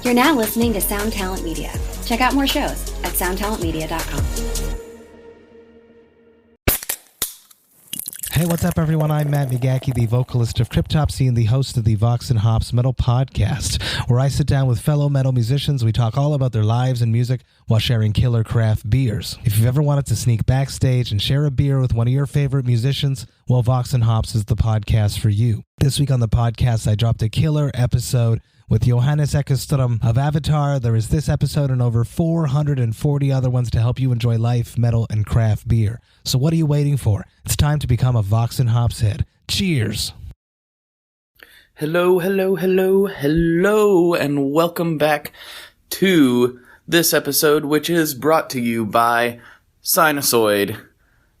You're now listening to Sound Talent Media. Check out more shows at soundtalentmedia.com. Hey, what's up, everyone? I'm Matt Migaki, the vocalist of Cryptopsy and the host of the Vox and Hops Metal Podcast, where I sit down with fellow metal musicians. We talk all about their lives and music while sharing killer craft beers. If you've ever wanted to sneak backstage and share a beer with one of your favorite musicians, well, Vox and Hops is the podcast for you. This week on the podcast, I dropped a killer episode with Johannes Ekström of Avatar. There is this episode and over 440 other ones to help you enjoy life, metal, and craft beer. So what are you waiting for? It's time to become a Vox and Hops head. Cheers! Hello, and welcome back to this episode, which is brought to you by Sinusoid.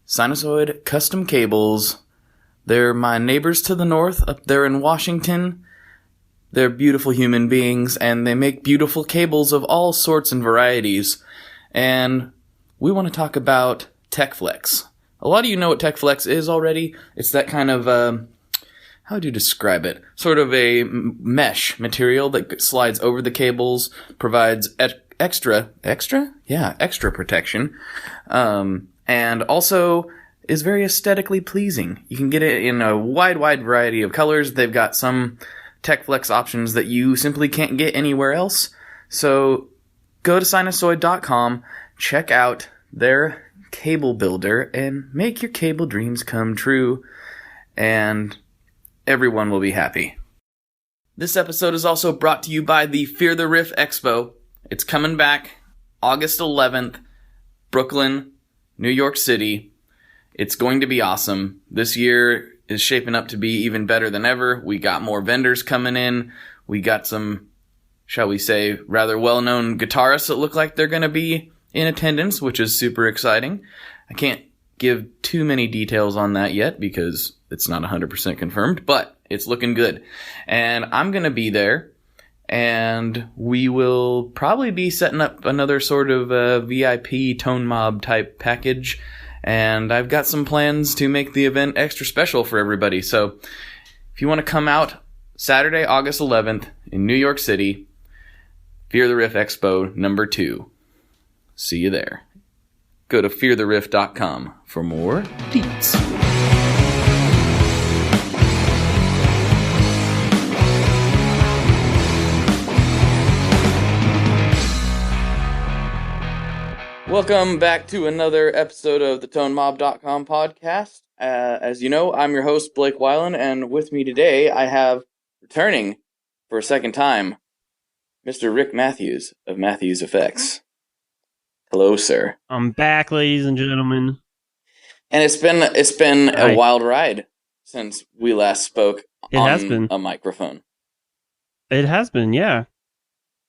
Sinusoid Custom Cables. They're my neighbors to the north up there in Washington. They're beautiful human beings, and they make beautiful cables of all sorts and varieties. And we want to talk about TechFlex. A lot of you know what TechFlex is already. It's that kind of, how do you describe it? Sort of a mesh material that slides over the cables, provides extra protection, and also is very aesthetically pleasing. You can get it in a wide variety of colors. They've got some TechFlex options that you simply can't get anywhere else. So go to sinusoid.com, check out their cable builder, and make your cable dreams come true, and everyone will be happy. This episode is also brought to you by the Fear the Riff Expo. It's coming back August 11th, Brooklyn, New York City. It's going to be awesome. This year is shaping up to be even better than ever. We got more vendors coming in. We got some, shall we say, rather well-known guitarists that look like they're going to be in attendance, which is super exciting. I can't give too many details on that yet because it's not 100% confirmed, but it's looking good. And I'm going to be there, and we will probably be setting up another sort of VIP Tone Mob type package. And I've got some plans to make the event extra special for everybody. So if you want to come out Saturday, August 11th in New York City, Fear the Riff Expo number 2. See you there. Go to feartheriff.com for more deets. Welcome back to another episode of the ToneMob.com podcast. As you know, I'm your host, Blake Weiland, and with me today I have, returning for a second time, Mr. Rick Matthews of Matthews Effects. Hello, sir. I'm back, ladies and gentlemen. And it's been a wild ride since we last spoke on a microphone. It has been, yeah.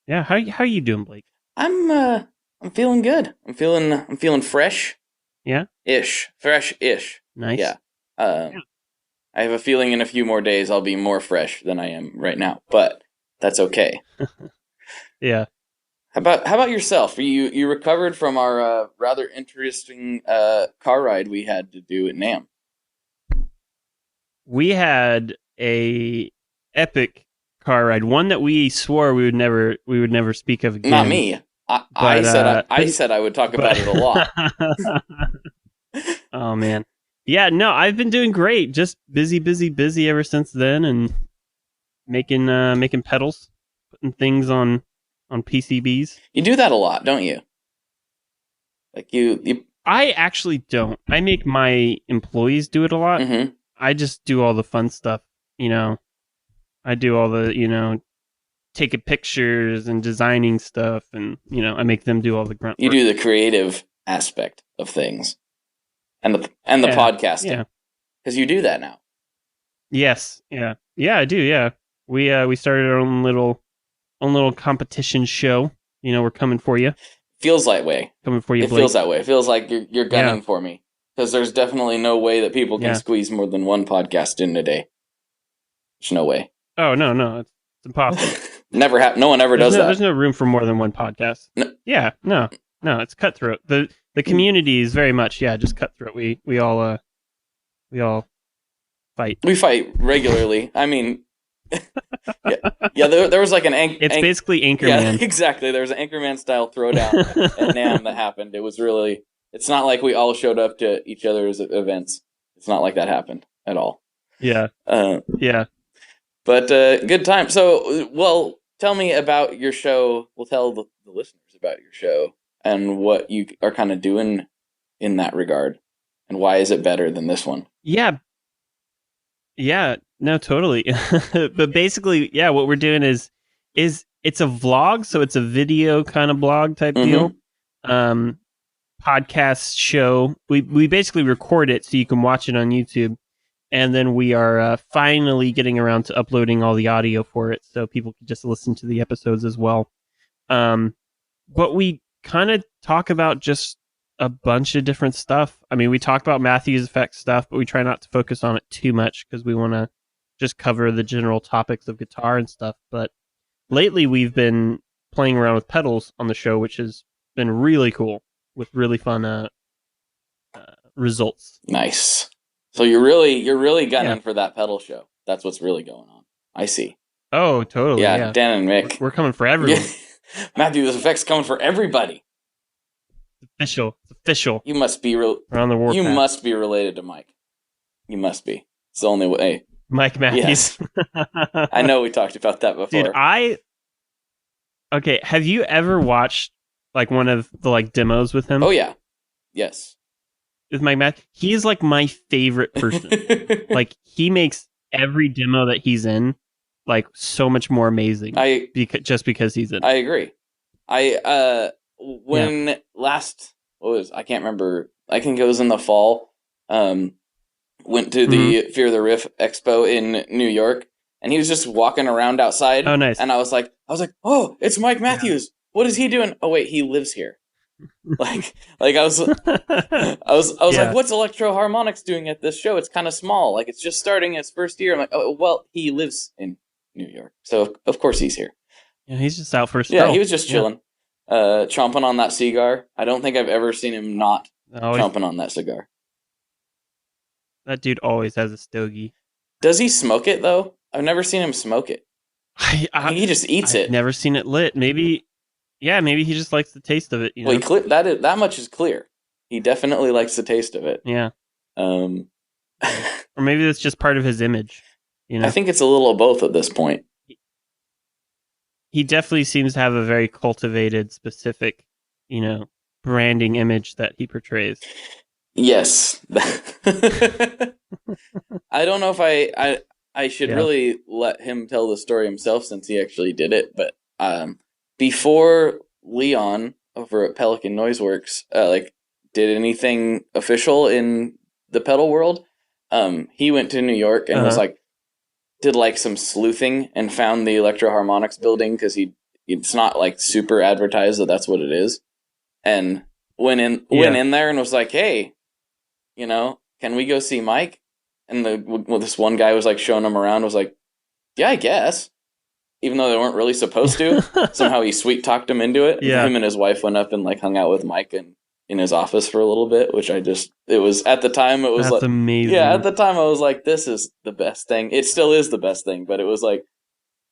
Yeah, how you doing, Blake? I'm feeling good. I'm feeling fresh. Yeah? Fresh-ish. Nice. Yeah. I have a feeling in a few more days I'll be more fresh than I am right now, but that's okay. Yeah. How about yourself? You recovered from our rather interesting car ride we had to do at NAMM. We had a epic car ride, one that we swore we would never speak of again. Not me. I said I would talk about it a lot. Oh man. Yeah, no, I've been doing great. Just busy ever since then, and making pedals, putting things on PCBs. You do that a lot, don't you? Like you I actually don't. I make my employees do it a lot. Mm-hmm. I just do all the fun stuff, I do all the, taking pictures and designing stuff, and, I make them do all the grunt work. You do the creative aspect of things. And the podcasting. Yeah. Because you do that now. Yes. Yeah. Yeah, I do, yeah. We started our own little competition show. We're coming for you. Feels that way. Coming for you, It Blake. feels that way. It feels like you're gunning for me. Because there's definitely no way that people can squeeze more than one podcast in a day. There's no way. Oh, no. It's impossible. No one ever does that. There's no room for more than one podcast. No. Yeah, no, it's cutthroat. The community is very much, just cutthroat. We all fight. We fight regularly. I mean, Yeah. There was like an It's basically Yeah, Anchorman. exactly. There was an Anchorman style throwdown at NAMM that happened. It was really. It's not like we all showed up to each other's events. It's not like that happened at all. Yeah. Yeah. But good time. So, well, tell me about your show. We'll tell the listeners about your show and what you are kind of doing in that regard, and why is it better than this one? Yeah. Yeah. No, totally. But basically, yeah, what we're doing is it's a vlog, so it's a video kind of blog type deal. Podcast show. We basically record it so you can watch it on YouTube. And then we are finally getting around to uploading all the audio for it, so people can just listen to the episodes as well. But we kind of talk about just a bunch of different stuff. I mean, we talk about Matthews Effect stuff, but we try not to focus on it too much because we want to just cover the general topics of guitar and stuff. But lately, we've been playing around with pedals on the show, which has been really cool with really fun results. Nice. So you're really gunning for that pedal show. That's what's really going on. I see. Oh, totally. Yeah. Dan and Mick. We're coming for everyone. Matthew's Effect's coming for everybody. It's official. You must be around the warpath. You must be related to Mike. You must be. It's the only way. Mike Matthews. Yes. I know we talked about that before. Dude, okay, have you ever watched like one of the like demos with him? Oh yeah. Yes. With Mike Matthews? He is like my favorite person. Like he makes every demo that he's in like so much more amazing. Just because he's in. I agree. When last I can't remember. I think it was in the fall. Went to the Fear the Riff Expo in New York, and he was just walking around outside. Oh, nice! And I was like, oh, it's Mike Matthews. Yeah. What is he doing? Oh wait, he lives here. like I was like, what's Electro Harmonics doing at this show? It's kind of small. Like it's just starting its first year. I'm like, oh well, he lives in New York, so of course he's here. Yeah, he's just out for a stroll. Yeah, he was just chilling, chomping on that cigar. I don't think I've ever seen him not chomping on that cigar. That dude always has a stogie. Does he smoke it though? I've never seen him smoke it. I think he just eats it. Never seen it lit. Maybe he just likes the taste of it. You know? Well, that much is clear. He definitely likes the taste of it. Yeah. Or maybe that's just part of his image. You know, I think it's a little of both at this point. He definitely seems to have a very cultivated, specific, branding image that he portrays. Yes. I don't know if I should really let him tell the story himself since he actually did it, but before Leon over at Pelican Noiseworks did anything official in the pedal world, he went to New York and was did some sleuthing and found the Electro Harmonics building because it's not super advertised that that's what it is, and went in there and was like, hey, can we go see Mike? And this one guy was showing him around, was like, yeah, I guess. Even though they weren't really supposed to, somehow he sweet talked him into it. Yeah. Him and his wife went up and hung out with Mike in his office for a little bit, which it was at the time it was that's amazing. Yeah, at the time I was like, this is the best thing. It still is the best thing, but it was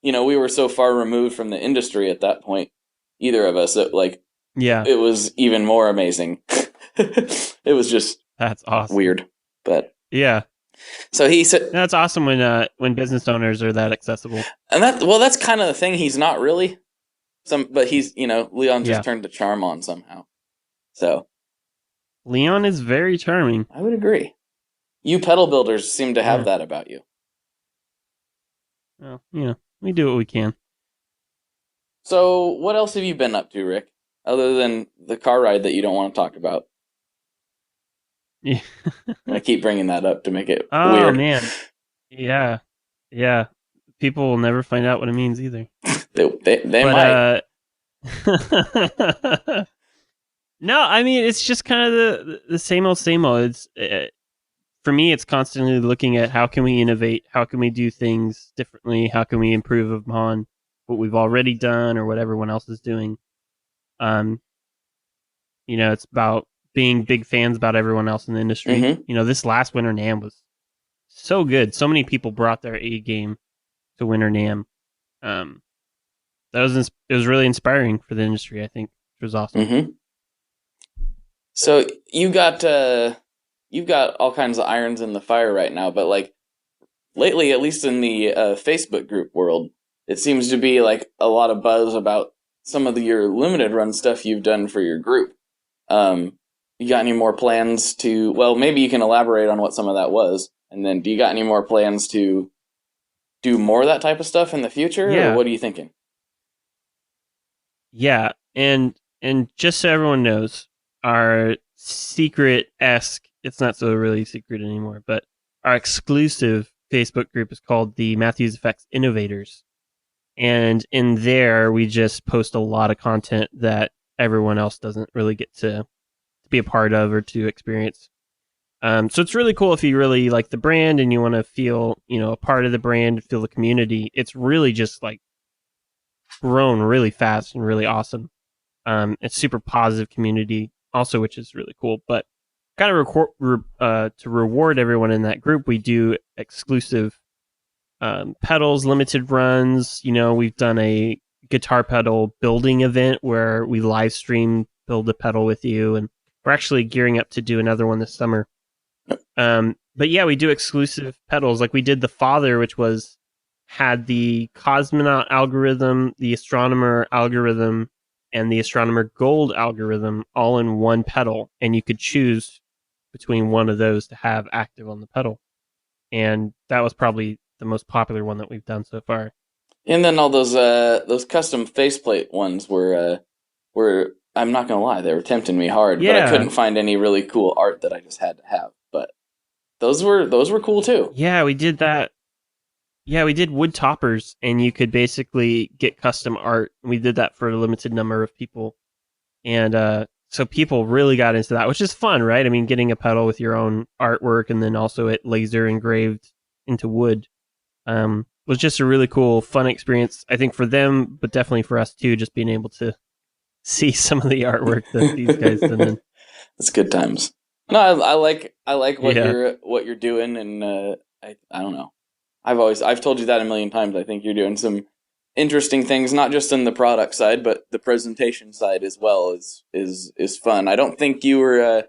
we were so far removed from the industry at that point, either of us, that it was even more amazing. It was just that's awesome. Weird, but yeah. So he said, "That's awesome when business owners are that accessible." And that's kind of the thing. He's not really but he's Leon just turned the charm on somehow. So Leon is very charming. I would agree. You pedal builders seem to have that about you. Well, we do what we can. So what else have you been up to, Rick? Other than the car ride that you don't want to talk about? Yeah. I keep bringing that up to make it weird. Oh, man. Yeah. Yeah. People will never find out what it means either. they might. No, I mean, it's just kind of the same old, same old. It's, for me, it's constantly looking at how can we innovate? How can we do things differently? How can we improve upon what we've already done or what everyone else is doing? It's about being big fans about everyone else in the industry. Mm-hmm. This last winter NAMM was so good. So many people brought their A game. to Winter NAMM. It was really inspiring for the industry, I think, which was awesome. Mm-hmm. So you've got all kinds of irons in the fire right now, but like lately, at least in the Facebook group world, it seems to be like a lot of buzz about some of your limited run stuff you've done for your group. You got any more plans to? Well, maybe you can elaborate on what some of that was, and then do you got any more plans to do more of that type of stuff in the future, Yeah. or what are you thinking? Yeah, and just so everyone knows, our secret-esque, it's not so really secret anymore, but our exclusive Facebook group is called the Matthews Effects Innovators. And in there, we just post a lot of content that everyone else doesn't really get to be a part of or to experience. So it's really cool if you really like the brand and you want to feel, a part of the brand, feel the community. It's really just like grown really fast and really awesome. It's super positive community also, which is really cool. But kind of to reward everyone in that group, we do exclusive pedals, limited runs. We've done a guitar pedal building event where we live stream build a pedal with you, and we're actually gearing up to do another one this summer. But yeah, we do exclusive pedals. Like we did the Father, which had the Cosmonaut algorithm, the Astronomer algorithm, and the Astronomer Gold algorithm all in one pedal, and you could choose between one of those to have active on the pedal. And that was probably the most popular one that we've done so far. And then all those custom faceplate ones were I'm not gonna lie, they were tempting me hard, but I couldn't find any really cool art that I just had to have. But those were cool too. Yeah, we did that. Yeah, we did wood toppers, and you could basically get custom art. We did that for a limited number of people, and so people really got into that, which is fun, right? I mean, getting a pedal with your own artwork and then also it laser engraved into wood was just a really cool, fun experience. I think for them, but definitely for us too, just being able to see some of the artwork that these guys did. In. That's good times. No, I like what you're doing, and I don't know. I've told you that a million times. I think you're doing some interesting things, not just in the product side, but the presentation side as well is fun. I don't think you were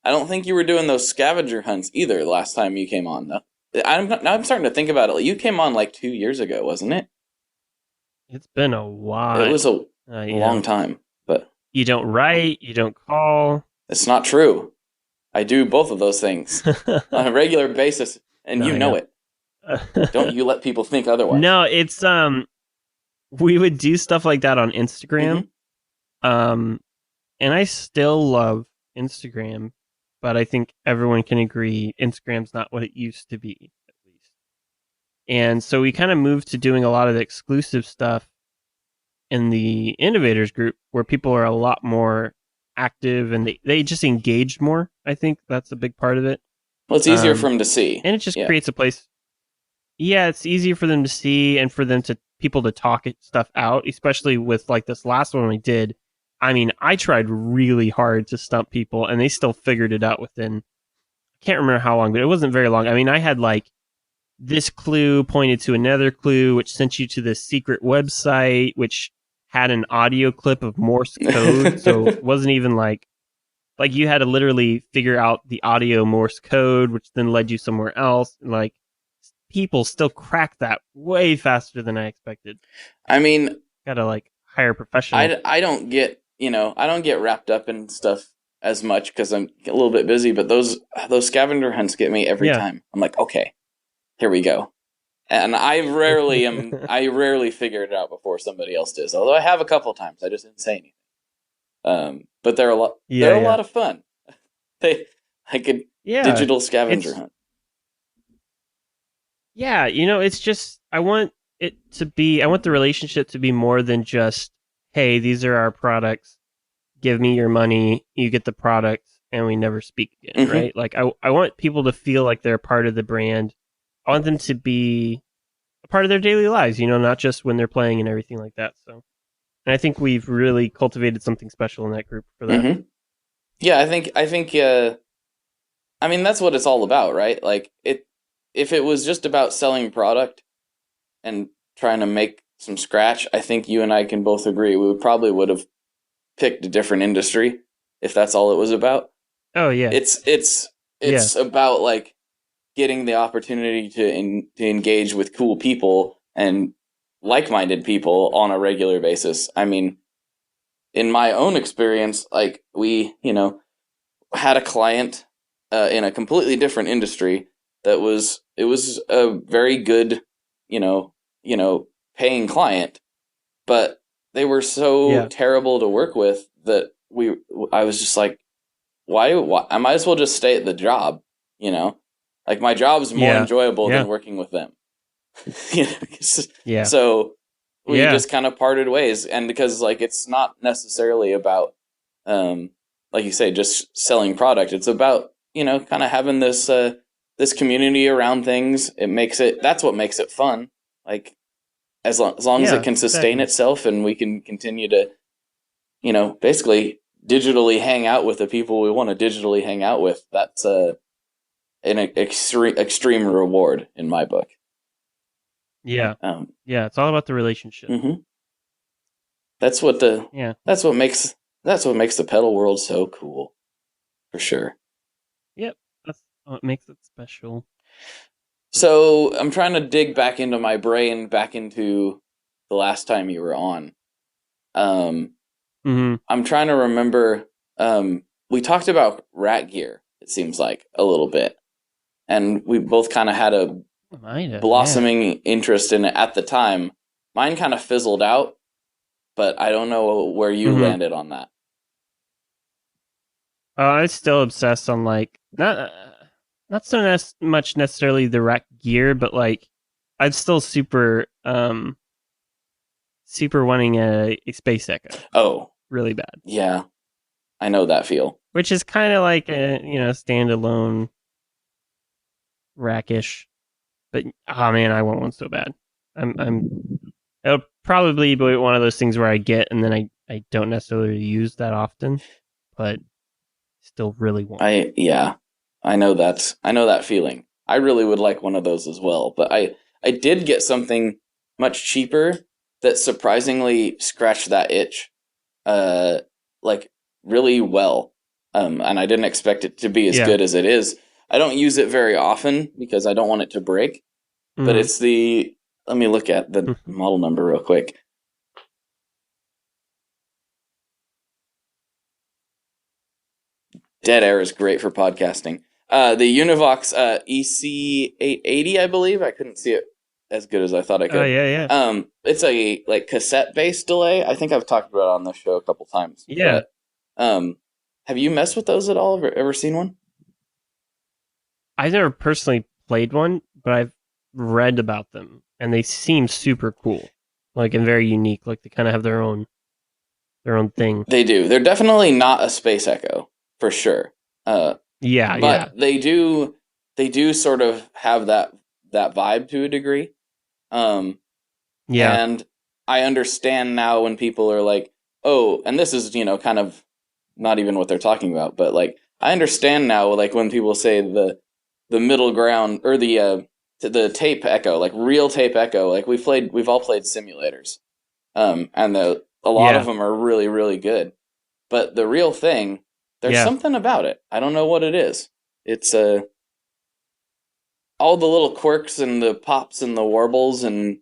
doing those scavenger hunts either last time you came on though. I'm starting to think about it. You came on like 2 years ago, wasn't it? It's been a while. It was a long time, but you don't write, you don't call. It's not true. I do both of those things on a regular basis, and you know it. Don't you let people think otherwise. No, it's we would do stuff like that on Instagram. Mm-hmm. And I still love Instagram, but I think everyone can agree Instagram's not what it used to be, at least. And so we kind of moved to doing a lot of the exclusive stuff in the Innovators group where people are a lot more active and they just engaged more. I think that's a big part of it. Well, it's easier for them to see. And it just creates a place. Yeah, it's easier for them to see and for people to talk stuff out, especially with like this last one we did. I mean, I tried really hard to stump people and they still figured it out within, I can't remember how long, but it wasn't very long. I mean, I had like this clue pointed to another clue, which sent you to this secret website, which had an audio clip of Morse code. So it wasn't even like you had to literally figure out the audio Morse code, which then led you somewhere else. And like, people still crack that way faster than I expected. I mean, gotta like hire a professional. I don't get wrapped up in stuff as much because I'm a little bit busy. But those scavenger hunts get me every time. I'm like, okay, here we go. And I rarely figure it out before somebody else does. Although I have a couple of times, I just didn't say anything. But they're a lot. They're a lot of fun. Digital scavenger hunt. Yeah, it's just, I want the relationship to be more than just, hey, these are our products, give me your money, you get the product, and we never speak again, right? Like, I want people to feel like they're part of the brand. I want them to be a part of their daily lives, not just when they're playing and everything like that. So, and I think we've really cultivated something special in that group for that. Mm-hmm. Yeah, I think, I mean, that's what it's all about, right? Like, if it was just about selling product and trying to make some scratch, I think you and I can both agree we would have picked a different industry if that's all it was about. Oh yeah. It's about like getting the opportunity to engage with cool people and like-minded people on a regular basis. I mean, in my own experience, like we, had a client in a completely different industry that was a very good, paying client, but they were so terrible to work with that I was just like, why I might as well just stay at the job, like my job's more enjoyable than working with them. So we just kind of parted ways, and because like it's not necessarily about like you say, just selling product. It's about, kind of having this this community around things. That's what makes it fun. Like as long as it can sustain itself and we can continue to, basically digitally hang out with the people we want to digitally hang out with. That's an extreme reward in my book. Yeah. It's all about the relationship. Mm-hmm. That's what makes the pedal world so cool, for sure. Yep, that's what makes it special. So I'm trying to dig back into my brain, back into the last time you were on. I'm trying to remember. We talked about rat gear. It seems like a little bit, and we both kind of had a blossoming interest in it at the time. Mine kind of fizzled out, but I don't know where you landed on that. I'm still obsessed on like not so much necessarily the rack gear, but like I'm still super wanting a Space Echo. Oh, really bad. Yeah, I know that feel. Which is kind of like a standalone rackish, but oh man, I want one so bad. It'll probably be one of those things where I get and then I don't necessarily use that often, but still really want. I know that feeling. I really would like one of those as well, but I did get something much cheaper that surprisingly scratched that itch, like really well. And I didn't expect it to be as good as it is. I don't use it very often because I don't want it to break, but it's let me look at the model number real quick. Dead air is great for podcasting. The Univox EC880, I believe. I couldn't see it as good as I thought I could. Oh, yeah. It's a like cassette-based delay. I think I've talked about it on the show a couple times. Yeah. But, have you messed with those at all? Ever seen one? I've never personally played one, but I've read about them, and they seem super cool, like and very unique. Like they kind of have their own thing. They do. They're definitely not a Space Echo for sure. But they do sort of have that vibe to a degree. And I understand now when people are like, oh, and this is kind of not even what they're talking about, but like I understand now, like when people say the middle ground or the tape echo, like real tape echo, like we've all played simulators, and a lot of them are really, really good, but the real thing, there's something about it. I don't know what it is. It's all the little quirks and the pops and the warbles and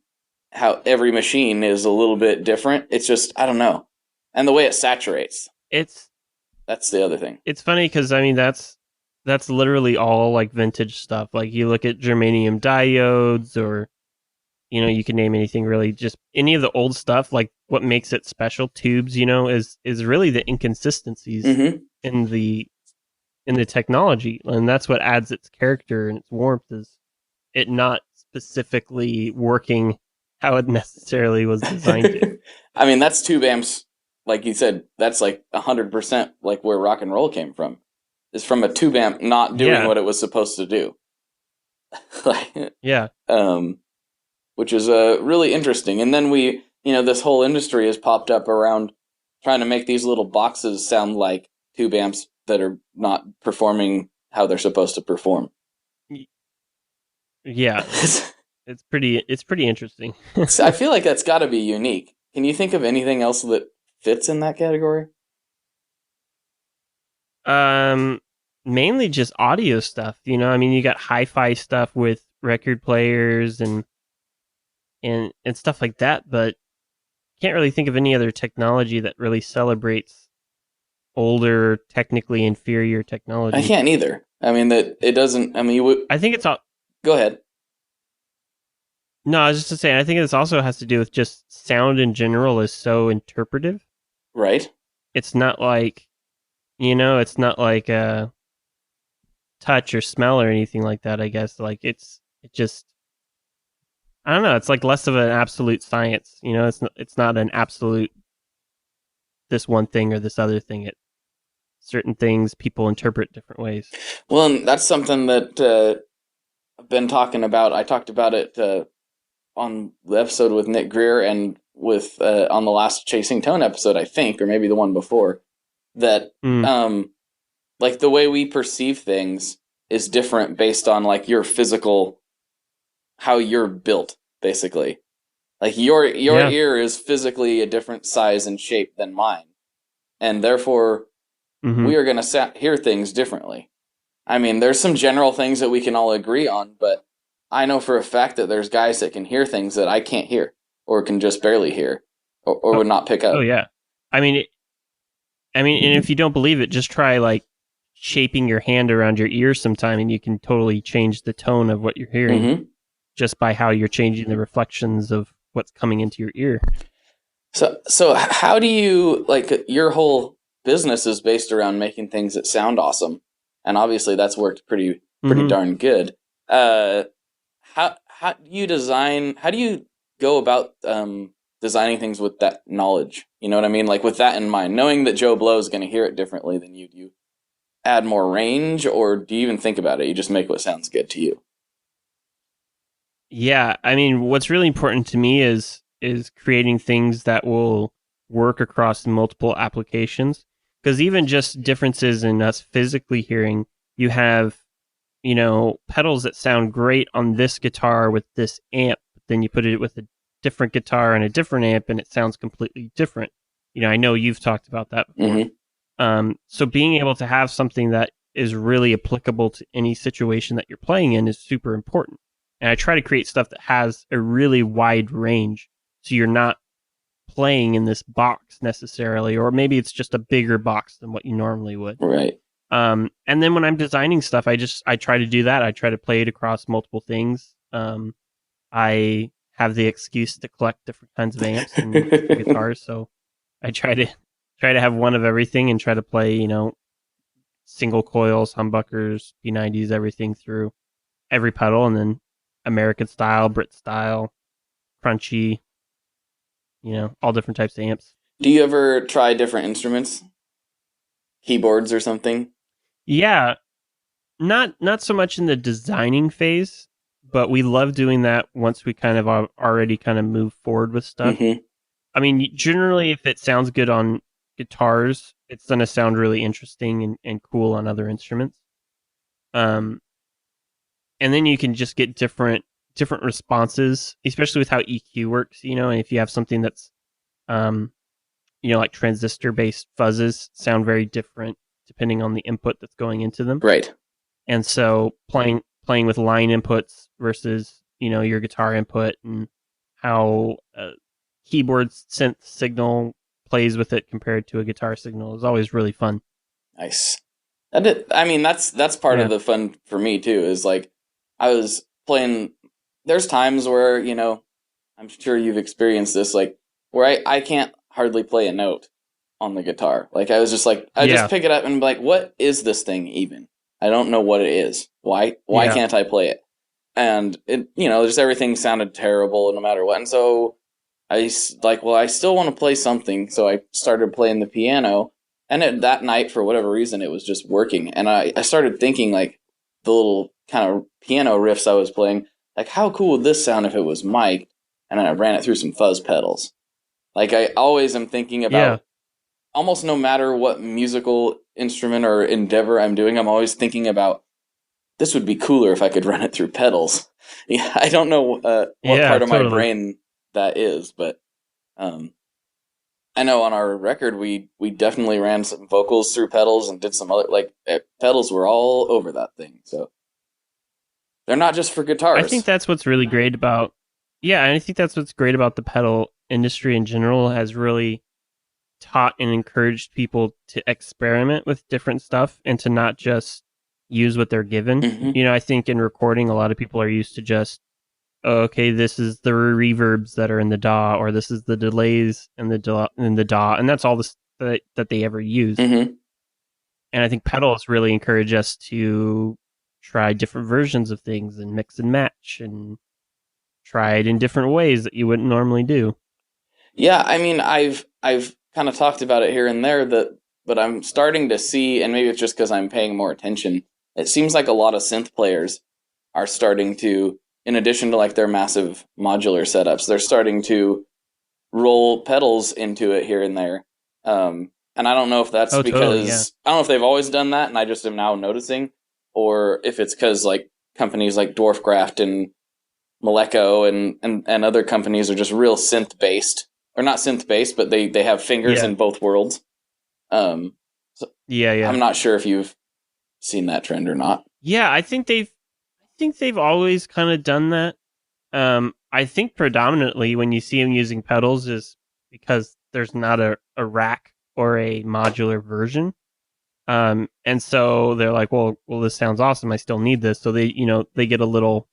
how every machine is a little bit different. It's just, I don't know. And the way it saturates. That's the other thing. It's funny because I mean that's literally all like vintage stuff. Like you look at germanium diodes, or you can name anything really. Just any of the old stuff. Like what makes it special, tubes, is really the inconsistencies in the technology, and that's what adds its character and its warmth. Is it not specifically working how it necessarily was designed to? I mean, that's tube amps. Like you said, that's like 100% like where rock and roll came from. Is from a tube amp not doing what it was supposed to do. Which is really interesting. And then this whole industry has popped up around trying to make these little boxes sound like tube amps that are not performing how they're supposed to perform. Yeah. It's pretty interesting. I feel like that's got to be unique. Can you think of anything else that fits in that category? Mainly just audio stuff. I mean, you got hi-fi stuff with record players and stuff like that, but can't really think of any other technology that really celebrates older, technically inferior technology. I can't either. I mean, that it doesn't. I mean, I think it's all. Go ahead. No, I was just to say, I think this also has to do with just sound in general is so interpretive. Right. It's not like, it's not like touch or smell or anything like that. I guess it just, I don't know. It's like less of an absolute science. It's not an absolute this one thing or this other thing. Certain things people interpret different ways. Well, and that's something that I've been talking about. I talked about it on the episode with Nick Greer and with on the last Chasing Tone episode, I think, or maybe the one before. That like the way we perceive things is different based on like your physical, how you're built, basically. Like your ear is physically a different size and shape than mine, and therefore we are going to hear things differently. I mean, there's some general things that we can all agree on, but I know for a fact that there's guys that can hear things that I can't hear, or can just barely hear, or would not pick up. Oh yeah, I mean, and if you don't believe it, just try like shaping your hand around your ear sometime, and you can totally change the tone of what you're hearing just by how you're changing the reflections of what's coming into your ear. So how do you, like, your whole business is based around making things that sound awesome, and obviously that's worked pretty darn good. How do you design? How do you go about designing things with that knowledge? You know what I mean? Like with that in mind, knowing that Joe Blow is going to hear it differently than you. Do you add more range, or do you even think about it? You just make what sounds good to you. Yeah, I mean, what's really important to me is creating things that will work across multiple applications. Because even just differences in us physically hearing, you have, pedals that sound great on this guitar with this amp, but then you put it with a different guitar and a different amp, and it sounds completely different. I know you've talked about that before. So being able to have something that is really applicable to any situation that you're playing in is super important. And I try to create stuff that has a really wide range, so you're not playing in this box necessarily, or maybe it's just a bigger box than what you normally would. Right. And then when I'm designing stuff, I try to do that. I try to play it across multiple things. I have the excuse to collect different kinds of amps and guitars, so I try to have one of everything and try to play, single coils, humbuckers, P90s, everything through every pedal, and then American style, Brit style, crunchy, all different types of amps. Do you ever try different instruments? Keyboards or something? Yeah, not so much in the designing phase, but we love doing that once we kind of already kind of move forward with stuff. I mean, generally, if it sounds good on guitars, it's going to sound really interesting and cool on other instruments. And then you can just get different responses, especially with how EQ works, and if you have something that's, like transistor-based fuzzes sound very different depending on the input that's going into them. Right. And so playing with line inputs versus, your guitar input, and how keyboard synth signal plays with it compared to a guitar signal is always really fun. Nice. That's part of the fun for me too, is like I was playing, there's times where, I'm sure you've experienced this, like where I can't hardly play a note on the guitar. Like I was just like, just pick it up and be like, what is this thing even? I don't know what it is. Why can't I play it? And it, just everything sounded terrible no matter what. And so I still want to play something. So I started playing the piano, and that night, for whatever reason, it was just working. And I started thinking, like, the little kind of piano riffs I was playing, like, how cool would this sound if it was mic'd? And then I ran it through some fuzz pedals. Like, I always am thinking about, almost no matter what musical instrument or endeavor I'm doing, I'm always thinking about this would be cooler if I could run it through pedals. Yeah, I don't know what part of my brain that is, but I know on our record we definitely ran some vocals through pedals and did some other pedals were all over that thing. So they're not just for guitars. I think that's what's really great about I think that's what's great about the pedal industry in general, has really taught and encouraged people to experiment with different stuff and to not just use what they're given. Mm-hmm. I think in recording, a lot of people are used to just, okay, this is the reverbs that are in the DAW, or this is the delays in the DAW, and that's all that they ever use. Mm-hmm. And I think pedals really encourage us to try different versions of things and mix and match and try it in different ways that you wouldn't normally do. Yeah, I mean, I've kind of talked about it here and there, but I'm starting to see, and maybe it's just because I'm paying more attention, it seems like a lot of synth players are starting to, in addition to like their massive modular setups, they're starting to roll pedals into it here and there. And I don't know if that's because totally, yeah. I don't know if they've always done that and I just am now noticing, or if it's because like companies like Dwarfcraft and Maleco and other companies are just real synth based, or not synth based, but they have fingers in both worlds. So I'm not sure if you've seen that trend or not. Yeah, I think they've always kind of done that. I think predominantly when you see them using pedals is because there's not a rack or a modular version. And so they're like, well, this sounds awesome. I still need this. So they get a little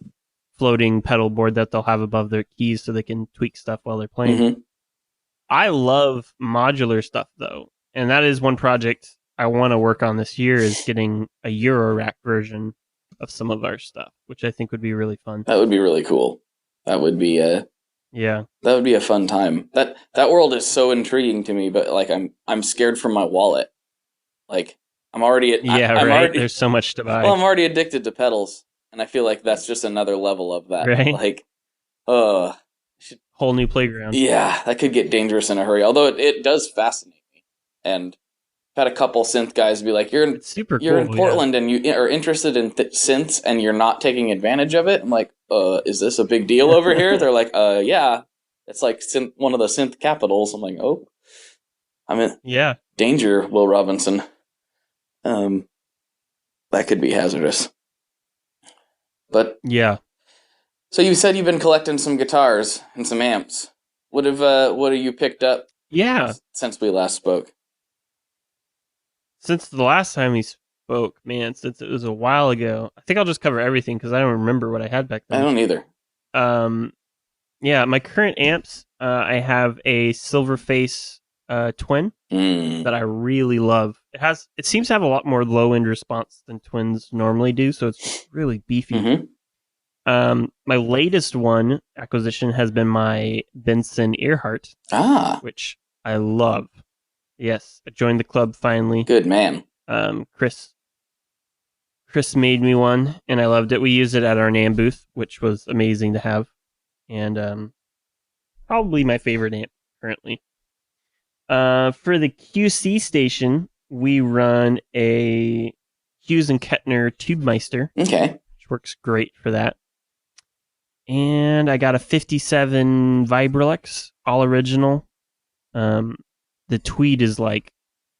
floating pedal board that they'll have above their keys so they can tweak stuff while they're playing. Mm-hmm. I love modular stuff though. And that is one project I want to work on this year, is getting a Euro rack version of some of our stuff, which I think would be really fun. That would be really cool. That would be that would be a fun time. That world is so intriguing to me, but like I'm scared for my wallet. Like I'm already there's so much to buy. Well, I'm already addicted to pedals, and I feel like that's just another level of that. Right? Like whole new playground. Yeah, that could get dangerous in a hurry. Although it does fascinate me, and I've had a couple synth guys be like, "You're in Portland and you are interested in synths, and you're not taking advantage of it." I'm like, is this a big deal over here? They're like, yeah, it's like one of the synth capitals. I'm like, oh, I'm in danger, Will Robinson. That could be hazardous. But yeah. So you said you've been collecting some guitars and some amps. What have you picked up? Yeah. Since we last spoke. Since the last time we spoke, man, since it was a while ago, I think I'll just cover everything because I don't remember what I had back then. I don't either. Yeah, my current amps, I have a Silverface Twin that I really love. It seems to have a lot more low end response than Twins normally do, so it's really beefy. Mm-hmm. My latest acquisition has been my Benson Earhart, which I love. Yes, I joined the club finally. Good man. Chris made me one, and I loved it. We used it at our NAMM booth, which was amazing to have, and probably my favorite amp currently. For the QC station, we run a Hughes and Kettner Tubemeister, which works great for that. And I got a 57 Vibralex, all original. The tweed is like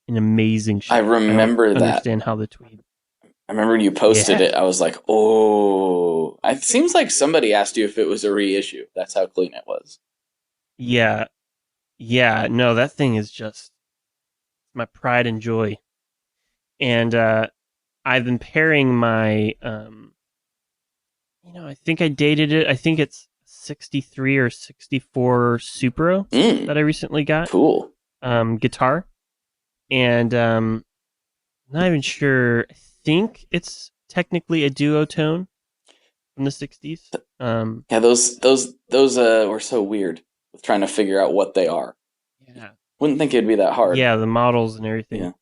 an amazing shape. I remember that. Understand how the tweed. I remember when you posted it. I was like, oh. It seems like somebody asked you if it was a reissue. That's how clean it was. Yeah. Yeah. No, that thing is just my pride and joy. And I've been pairing my, I think I dated it. I think it's 63 or 64 Supro that I recently got. Cool. Guitar. And not even sure. I think it's technically a duotone from the 60s. Yeah, those were so weird with trying to figure out what they are. Yeah. Wouldn't think it'd be that hard. Yeah, the models and everything.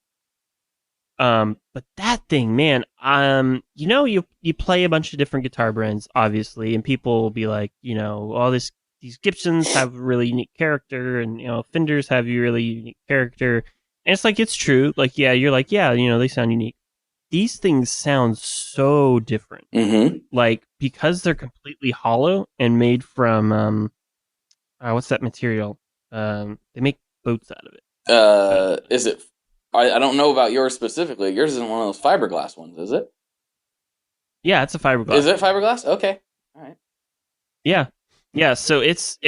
Yeah. But that thing, man, you play a bunch of different guitar brands, obviously, and people will be like, these Gibsons have a really unique character, and Fenders have a really unique character. And it's like, it's true. Like, yeah, you're like, yeah, they sound unique. these things sound so different. Mm-hmm. Like, because they're completely hollow and made from what's that material? They make boats out of it. Is it? I don't know about yours specifically. Yours isn't one of those fiberglass ones, is it? Yeah, it's a fiberglass. Is it fiberglass? Okay, all right. Yeah, yeah. So it's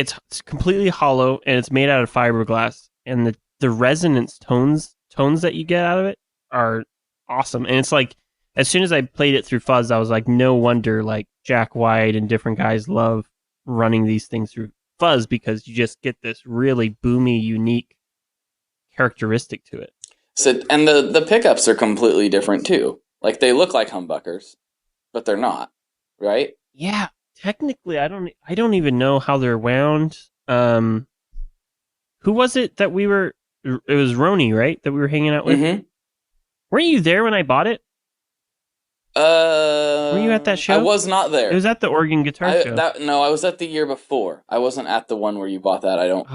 completely hollow and it's made out of fiberglass, and the resonance tones that you get out of it are awesome. And it's like, as soon as I played it through fuzz, I was like, no wonder like Jack White and different guys love running these things through fuzz, because you just get this really boomy, unique characteristic to it. So, and the pickups are completely different too. Like they look like humbuckers, but they're not, right? Yeah, technically, I don't even know how they're wound. Who was it that we were? It was Roni, right? That we were hanging out with. Mm-hmm. Weren't you there when I bought it? Were you at that show? I was not there. It was at the Oregon Guitar Show. No, I was at the year before. I wasn't at the one where you bought that. I don't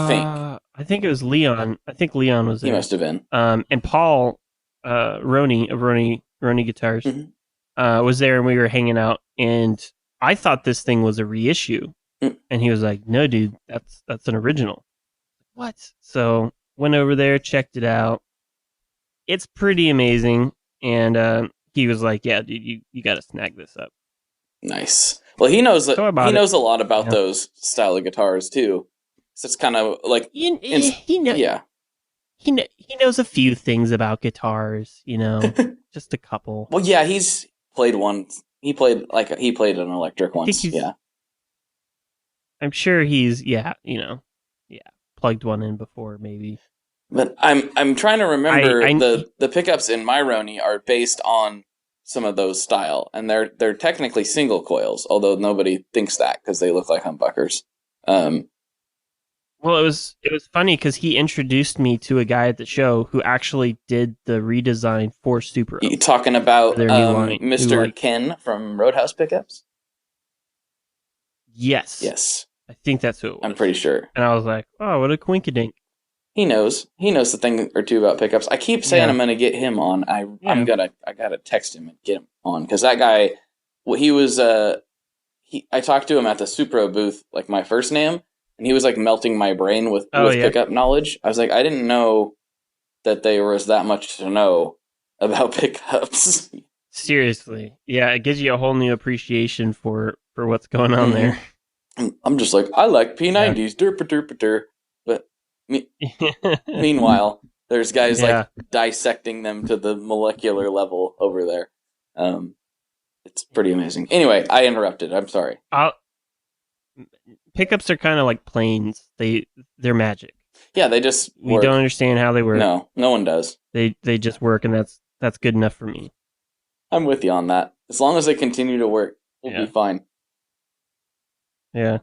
think. I think it was Leon. I think Leon was there. He must have been. And Paul, Roni of Roni Guitars, was there, and we were hanging out. And I thought this thing was a reissue, and he was like, "No, dude, that's an original." What? So went over there, checked it out. It's pretty amazing, and he was like, "Yeah, dude, you got to snag this up." Nice. Well, he knows So knows a lot about those style of guitars too. So it's kind of like he knows a few things about guitars, just a couple. Well, yeah, he's played one. He played an electric once. Yeah, I'm sure he's plugged one in before maybe. But I'm trying to remember the pickups in my Roni are based on some of those style, and they're technically single coils, although nobody thinks that because they look like humbuckers. Well, it was funny because he introduced me to a guy at the show who actually did the redesign for Super. You talking about Mr. Ken from Roadhouse Pickups? Yes. I think that's who it was. I'm pretty sure. And I was like, oh, what a quinkydink. He knows a thing or two about pickups. I keep saying I'm going to get him on. I gotta text him and get him on, because that guy, he was I talked to him at the Supro booth, like my first name, and he was like melting my brain with pickup knowledge. I was like, I didn't know that there was that much to know about pickups. Seriously, yeah, it gives you a whole new appreciation for what's going on there. I'm just like, I like P90s, derp. But meanwhile, there's guys like dissecting them to the molecular level over there. It's pretty amazing. Anyway, I interrupted. I'm sorry. Pickups are kind of like planes. They're magic. Yeah, they just work. We don't understand how they work. No one does. They just work, and that's good enough for me. I'm with you on that. As long as they continue to work, we'll be fine. Yeah.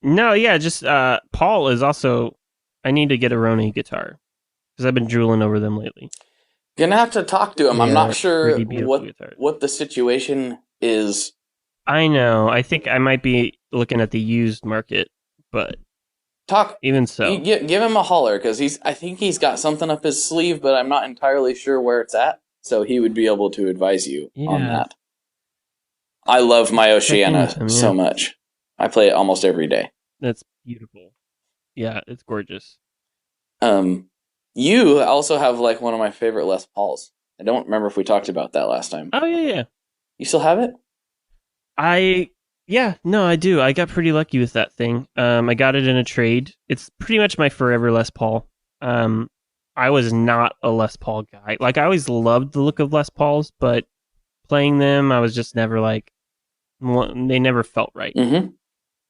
No, yeah, just Paul is also. I need to get a Roni guitar because I've been drooling over them lately. Gonna have to talk to him. Yeah, I'm not sure what the situation is. I know. I think I might be looking at the used market, but even so, give him a holler, because I think he's got something up his sleeve, but I'm not entirely sure where it's at. So he would be able to advise you on that. I love my Oceana so much. I play it almost every day. That's beautiful. Yeah, it's gorgeous. You also have like one of my favorite Les Pauls. I don't remember if we talked about that last time. Oh yeah. You still have it? I do. I got pretty lucky with that thing. I got it in a trade. It's pretty much my forever Les Paul. I was not a Les Paul guy. Like, I always loved the look of Les Pauls, but playing them, I was just never like, they never felt right. Mm-hmm.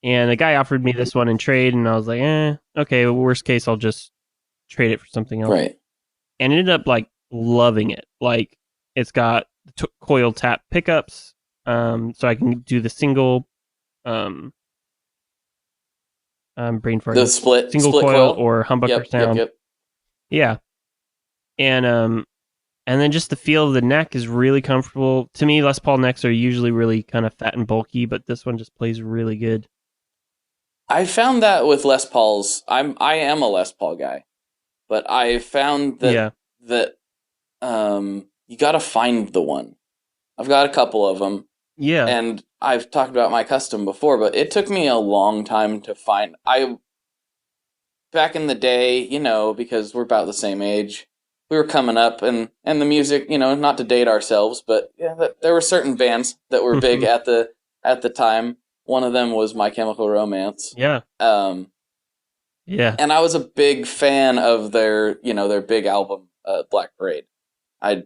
And the guy offered me this one in trade, and I was like, okay, worst case, I'll just trade it for something else. Right. And ended up like loving it. Like, it's got coil tap pickups, so I can do the single, brain farting. The split coil or humbucker sound. Yep. Yeah. And then just the feel of the neck is really comfortable. To me, Les Paul necks are usually really kind of fat and bulky, but this one just plays really good. I found that with Les Pauls, I am a Les Paul guy, but I found that you got to find the one. I've got a couple of them. Yeah. And I've talked about my custom before, but it took me a long time to find. Back in the day, because we're about the same age, we were coming up, and the music, not to date ourselves, but yeah, there were certain bands that were big at the time. One of them was My Chemical Romance. Yeah. Yeah. And I was a big fan of their big album, Black Parade. I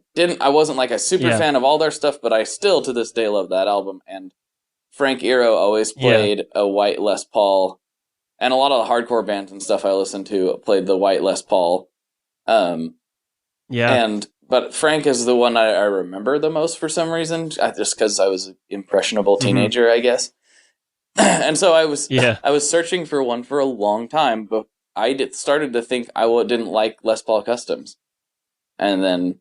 wasn't like a super fan of all their stuff, but I still to this day love that album. And Frank Iero always played a white Les Paul, and a lot of the hardcore bands and stuff I listened to played the white Les Paul. But Frank is the one I remember the most for some reason, just because I was an impressionable teenager, I guess. And so I was searching for one for a long time, but I started to think I didn't like Les Paul Customs, and then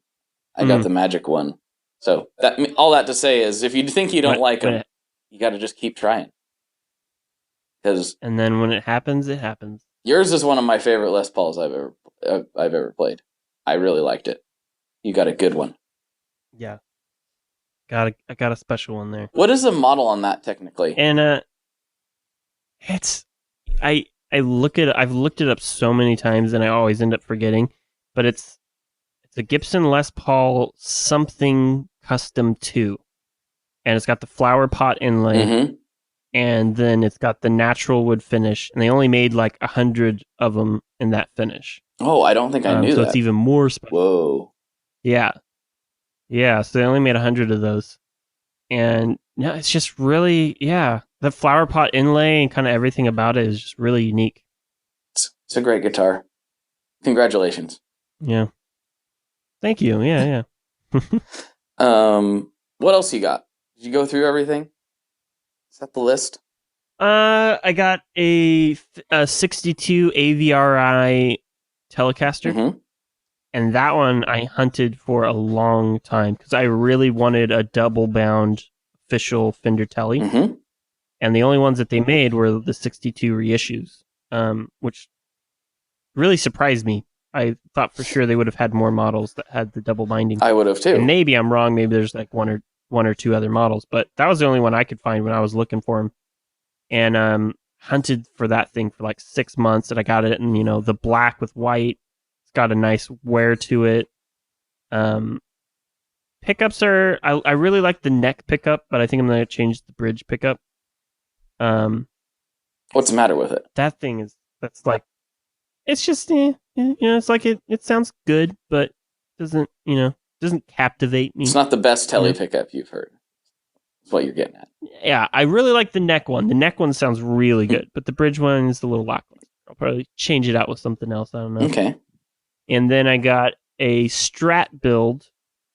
I got the Magic one. So all that to say is, if you think you don't like them, you got to just keep trying. And then when it happens, it happens. Yours is one of my favorite Les Pauls I've ever played. I really liked it. You got a good one. Yeah, I got a special one there. What is the model on that technically? And I've looked it up so many times, and I always end up forgetting. But it's a Gibson Les Paul something Custom 2, and it's got the flower pot inlay, and then it's got the natural wood finish, and they only made like 100 of them in that finish. Oh, I don't think I knew that. So it's even more special. Whoa. Yeah. So they only made 100 of those, and no, it's just really the flower pot inlay and kind of everything about it is just really unique. It's a great guitar. Congratulations. Yeah. Thank you. Yeah. What else you got? Did you go through everything? Is that the list? I got a 62 AVRI Telecaster, and that one I hunted for a long time because I really wanted a double bound official Fender Tele, and the only ones that they made were the 62 reissues, which really surprised me. I thought for sure they would have had more models that had the double binding. I would have too. And maybe I'm wrong. Maybe there's like one or two other models, but that was the only one I could find when I was looking for them. And hunted for that thing for like 6 months, and I got it in the black with white. It's got a nice wear to it. Pickups are I really like the neck pickup, but I think I'm gonna change the bridge pickup. What's the matter with it? That thing that's like, it's just it's like it sounds good, but doesn't captivate me. It's not the best Tele pickup you've heard. That's what you're getting at. Yeah, I really like the neck one. The neck one sounds really good, but the bridge one is a little lackluster. I'll probably change it out with something else. I don't know. Okay. And then I got a Strat build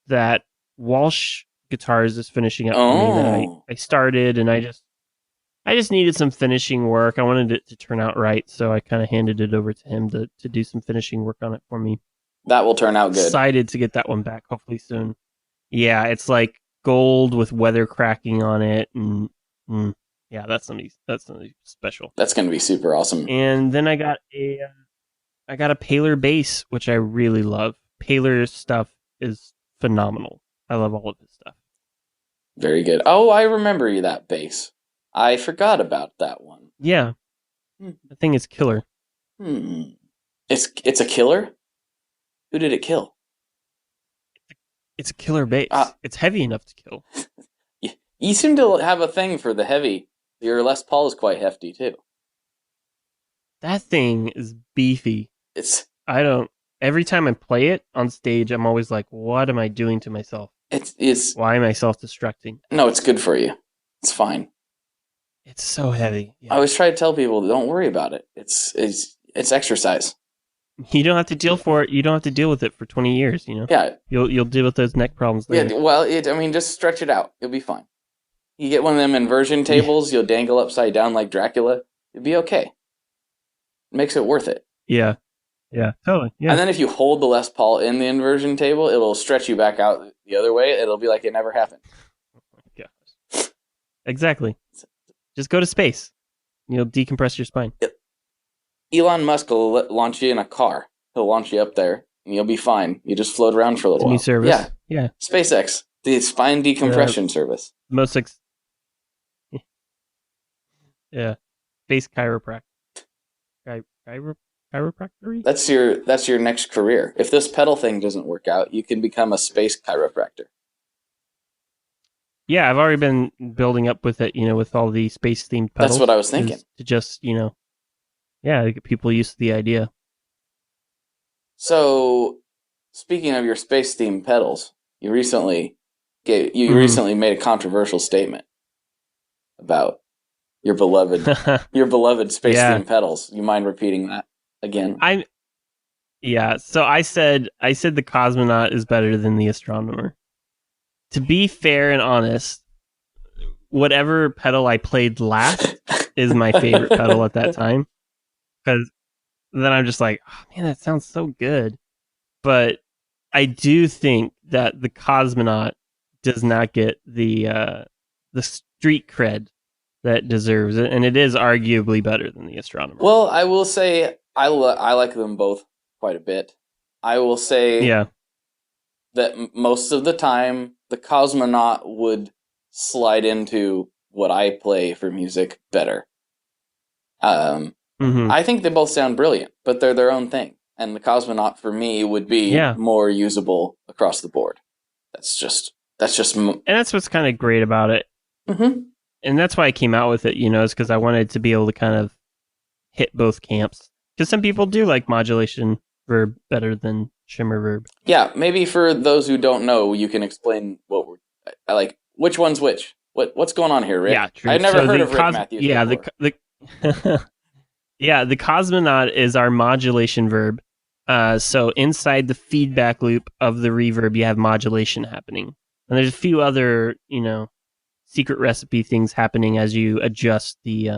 that Walsh Guitars is finishing up for me that I started, and I just needed some finishing work. I wanted it to turn out right, so I kind of handed it over to him to do some finishing work on it for me. That will turn out good. Excited to get that one back, hopefully soon. Yeah, it's like gold with weather cracking on it, and yeah, that's something special. That's going to be super awesome. And then I got a Paler bass, which I really love. Paler's stuff is phenomenal. I love all of his stuff. Very good. Oh, I remember that bass. I forgot about that one. Yeah, I think it's killer. It's a killer? Who did it kill? It's a killer bass. It's heavy enough to kill. You seem to have a thing for the heavy. Your Les Paul is quite hefty too. That thing is beefy. Every time I play it on stage, I'm always like, what am I doing to myself? Why am I self-destructing? No, it's good for you. It's fine. It's so heavy. Yeah. I always try to tell people, don't worry about it. It's exercise. You don't have to deal for it. You don't have to deal with it for 20 years. Yeah. You'll deal with those neck problems later. Yeah. Well, just stretch it out. You'll be fine. You get one of them inversion tables. You'll dangle upside down like Dracula. You'll be okay. It makes it worth it. Yeah. Yeah. Totally. Yeah. And then if you hold the Les Paul in the inversion table, it'll stretch you back out the other way. It'll be like it never happened. Oh my gosh. Exactly. Just go to space. You'll decompress your spine. Elon Musk will launch you in a car. He'll launch you up there, and you'll be fine. You just float around for a little while. New service. Yeah, Yeah. SpaceX, the spine decompression service. Most yeah. Space chiropractor. Chiropractor? That's your next career. If this pedal thing doesn't work out, you can become a space chiropractor. Yeah, I've already been building up with it, with all the space-themed pedals. That's what I was thinking. To just, get people used to the idea. So, speaking of your space-themed pedals, you recently made a controversial statement about your beloved space-themed pedals. You mind repeating that again? So I said the cosmonaut is better than the astronomer. To be fair and honest, whatever pedal I played last is my favorite pedal at that time. Because then I'm just like, oh man, that sounds so good. But I do think that the cosmonaut does not get the street cred that it deserves, and it is arguably better than the astronomer. Well, I will say I like them both quite a bit. I will say that most of the time, the cosmonaut would slide into what I play for music better. I think they both sound brilliant, but they're their own thing. And the cosmonaut for me would be more usable across the board. That's just. And that's what's kind of great about it. Mm-hmm. And that's why I came out with it, is because I wanted to be able to kind of hit both camps. Because some people do like modulation verb better than shimmer verb. Yeah, maybe for those who don't know, you can explain I like. Which one's which? What's going on here, Rick? Yeah, true. I've never heard of Rick Matthews before. The cosmonaut is our modulation verb. So inside the feedback loop of the reverb, you have modulation happening. And there's a few other, secret recipe things happening as you adjust the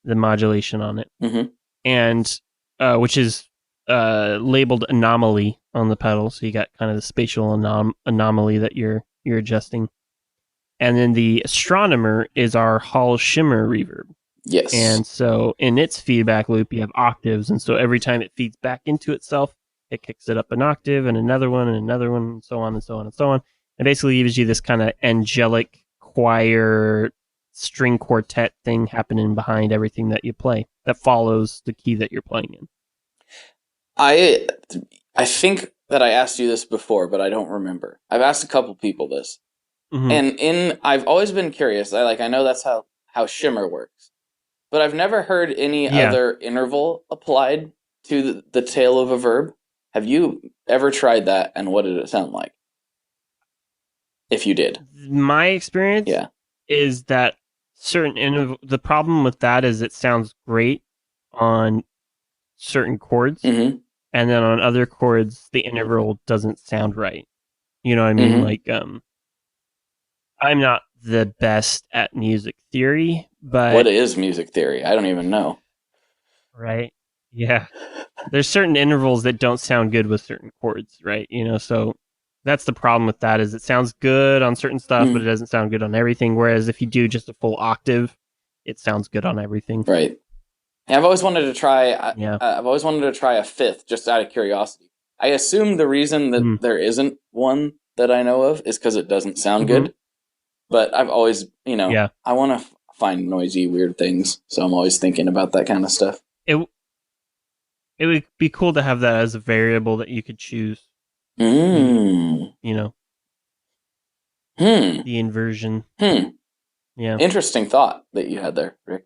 modulation on it. Mm-hmm. And which is labeled anomaly on the pedal. So you got kind of the spatial anomaly that you're adjusting. And then the astronomer is our Hall shimmer reverb. Yes. And so in its feedback loop, you have octaves. And so every time it feeds back into itself, it kicks it up an octave and another one, and so on and so on and so on. It basically gives you this kind of angelic choir string quartet thing happening behind everything that you play that follows the key that you're playing in. I think that I asked you this before, but I don't remember. I've asked a couple people this. Mm-hmm. And I've always been curious. I know that's how shimmer works. But I've never heard any other interval applied to the tail of a verb. Have you ever tried that, and what did it sound like? If you did. My experience is that the problem with that is it sounds great on certain chords, and then on other chords, the interval doesn't sound right. You know what I mean? Mm-hmm. I'm not the best at music theory, but... What is music theory? I don't even know. Right? Yeah. There's certain intervals that don't sound good with certain chords, right? So that's the problem with that, is it sounds good on certain stuff, but it doesn't sound good on everything, whereas if you do just a full octave, it sounds good on everything. Right. And I've always wanted to try... I've always wanted to try a fifth, just out of curiosity. I assume the reason that there isn't one that I know of is because it doesn't sound good. But I've always, I want to find noisy, weird things, so I'm always thinking about that kind of stuff. It would be cool to have that as a variable that you could choose. The inversion. Yeah. Interesting thought that you had there, Rick.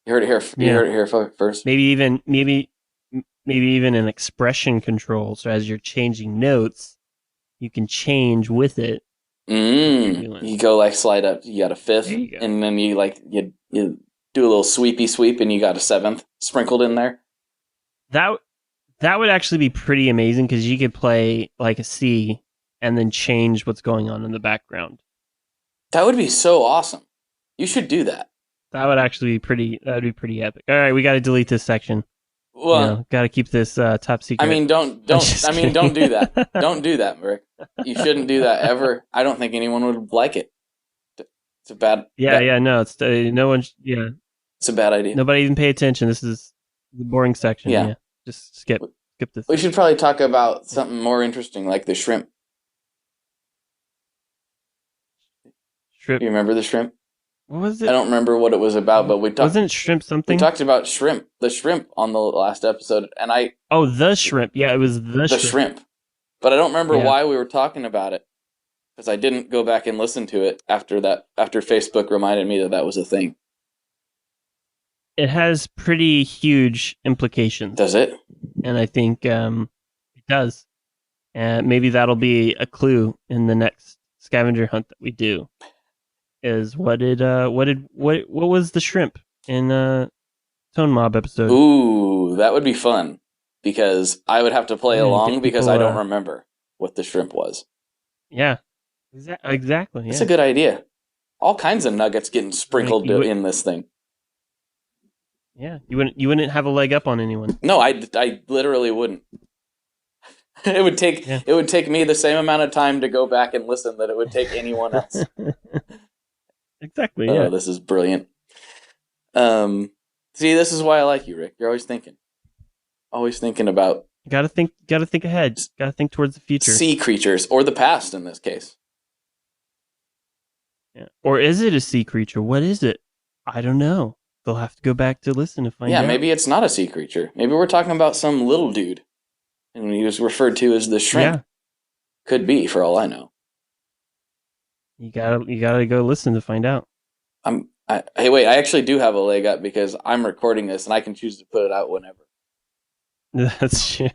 You heard it here. You heard it here first. Maybe even an expression control. So as you're changing notes, you can change with it. You go slide up. You got a fifth, and then you do a little sweepy sweep, and you got a seventh sprinkled in there. That would actually be pretty amazing, because you could play like a C and then change what's going on in the background. That would be so awesome. You should do that. That would actually be pretty. That would be pretty epic. All right, we got to delete this section. Well, got to keep this top secret. I mean, don't do that. Don't do that, Rick. You shouldn't do that ever. I don't think anyone would like it. It's a bad. No, it's no one. Yeah, it's a bad idea. Nobody even pay attention. This is the boring section. Yeah, just skip this. We should probably talk about something more interesting, like the shrimp Shrimp. You remember the shrimp? What was it? I don't remember what it was about, but Wasn't shrimp something? We talked about the shrimp on the last episode, and the shrimp. Yeah, it was the shrimp. But I don't remember Yeah. why we were talking about it, because I didn't go back and listen to it after Facebook reminded me that was a thing. It has pretty huge implications. Does it? And I think it does. And maybe that'll be a clue in the next scavenger hunt that we do. Is what was the shrimp in Tone Mob episode? Ooh, that would be fun, because I would have to play along because I don't remember what the shrimp was. Yeah, exactly. That's a good idea. All kinds of nuggets getting sprinkled in this thing. Yeah, you wouldn't have a leg up on anyone. No, I literally wouldn't. It would take me the same amount of time to go back and listen that it would take anyone else. Exactly. Yeah. Oh, this is brilliant. See, this is why I like you, Rick. You're always thinking. Always thinking about. You gotta think ahead. Gotta think towards the future. Sea creatures, or the past in this case. Yeah. Or is it a sea creature? What is it? I don't know. They'll have to go back to listen to find out. Yeah, maybe it's not a sea creature. Maybe we're talking about some little dude, and he was referred to as the shrimp. Yeah. Could be, for all I know. You gotta go listen to find out. Hey, wait! I actually do have a leg up because I'm recording this, and I can choose to put it out whenever. That's true.